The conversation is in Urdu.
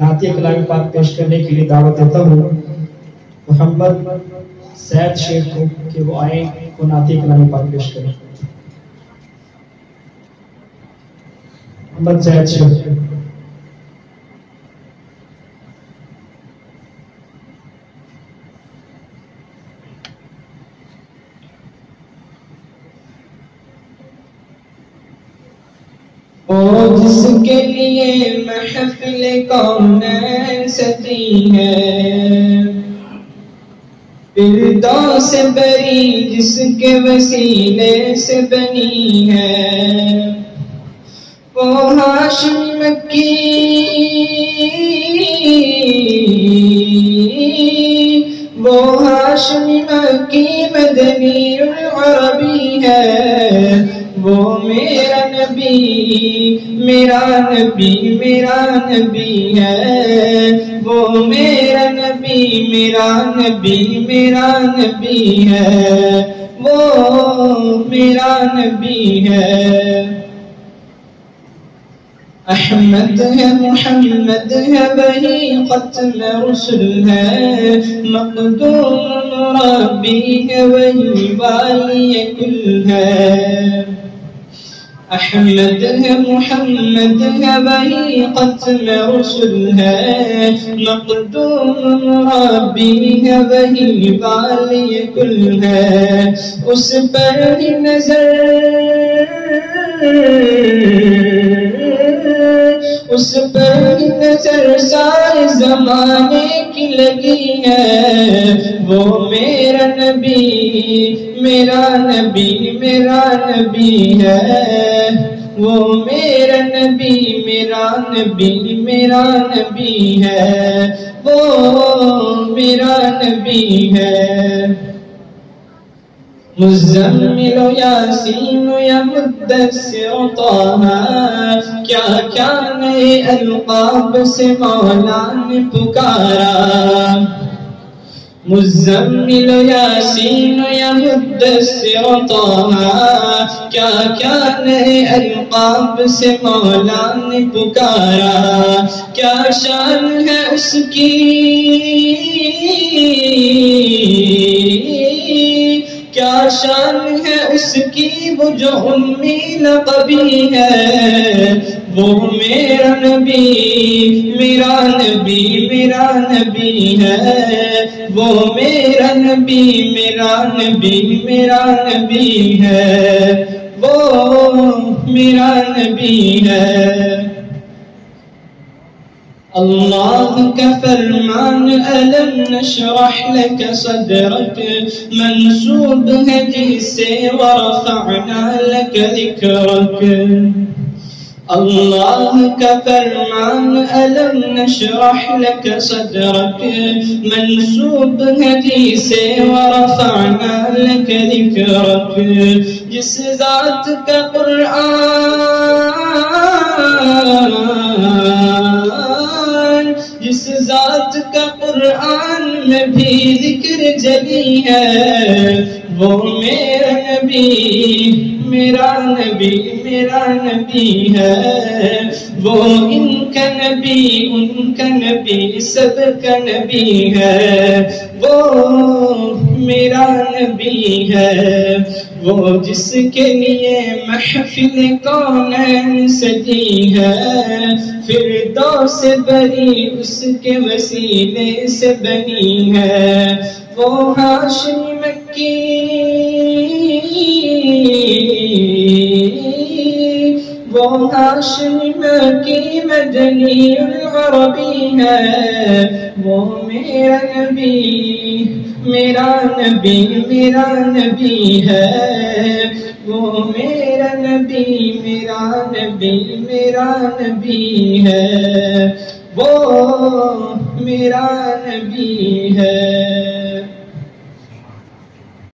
نعتیہ کلام پاک پیش کرنے کے لیے دعوت دیتا ہوں محمد سید شیخ کو کہ وہ آئیں اور نعتیہ کلام پاک پیش کریں. محمد سید شیخ. وہ جس کے لیے محفل کونین سجی ہے، فردوس بری جس کے وسیلے سے بنی ہے، وہ ہاشمی مکی وہ ہاشمی مکی مدنی العربی ہے، وہ میرا نبی میرا نبی میرا نبی ہے، وہ میرا نبی میرا نبی میرا نبی ہے، وہ میرا نبی ہے. احمد ہے محمد ہے وہی ختم رسل ہے، مقدوم ربی ہے وہی والی کل ہے. احمد ہے محمد ہے وہی ختم رسل ہے، مقدوم ربی ہے وہی والی کل ہے. اس پر ہی اس پر نظر سارے زمانے کی لگی ہے، وہ میرا نبی میرا نبی میرا نبی ہے، وہ میرا نبی میرا نبی میرا نبی ہے، وہ میرا نبی ہے. مزمل و یاسین و یا مدثر و طہ، کیا کیا نئے القاب سے مولا نے پکارا. مزمل و یاسین و یا مدثر و طہ، کیا کیا نئے القاب سے مولا نے پکارا. کیا شان ہے اس کی کیا شان ہے اس کی وہ جو امی لقبی ہے، وہ میرا نبی میرا نبی میرا نبی ہے، وہ میرا نبی میرا نبی میرا نبی ہے، وہ میرا نبی ہے. اللہ کا فرمان ألم نشرح لك صدرك منسوب ہے جسے ورفعنا لك ذکرك. اللہ کا فرمان ألم نشرح لك صدرك منسوب ہے جسے ورفعنا لك ذکرك. جس ذات کا جس ذات کا قرآن میں بھی ذکر جلی ہے، وہ میرا نبی میرا نبی میرا نبی ہے، وہ ان کا نبی ان کا نبی سب کا نبی ہے، وہ میرا نبی ہے. وہ جس کے لیے محفل کونین سجی ہے، فردوس بری اس کے وسیلے سے بنی ہے، وہ ہاشمی مکی وہ ہاشمی مکی مدنی العربی ہے، وہ میرا نبی میرا نبی میرا نبی ہے، وہ میرا نبی میرا نبی میرا نبی ہے، وہ میرا نبی ہے.